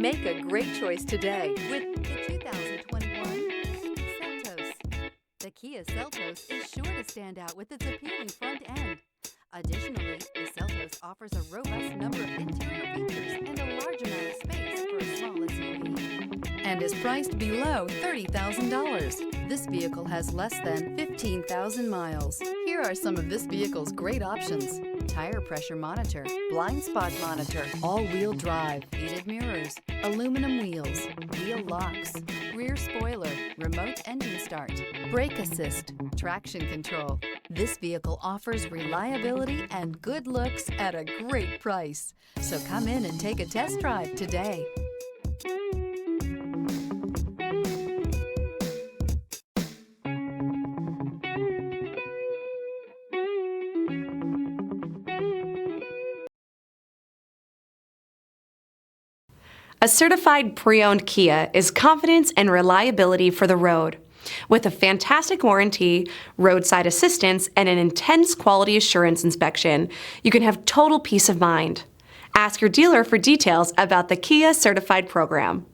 Make a great choice today with the 2021 Seltos. The Kia Seltos is sure to stand out with its appealing front end. Additionally, the Seltos offers a robust number of interior features and a large amount of space for a small SUV. And is priced below $30,000. This vehicle has less than 15,000 miles. Here are some of this vehicle's great options: tire pressure monitor, blind spot monitor, all-wheel drive, heated mirrors, aluminum wheels, wheel locks, rear spoiler, remote engine start, brake assist, traction control. This vehicle offers reliability and good looks at a great price. So come in and take a test drive today. A certified pre-owned Kia is confidence and reliability for the road. With a fantastic warranty, roadside assistance, and an intense quality assurance inspection, you can have total peace of mind. Ask your dealer for details about the Kia Certified program.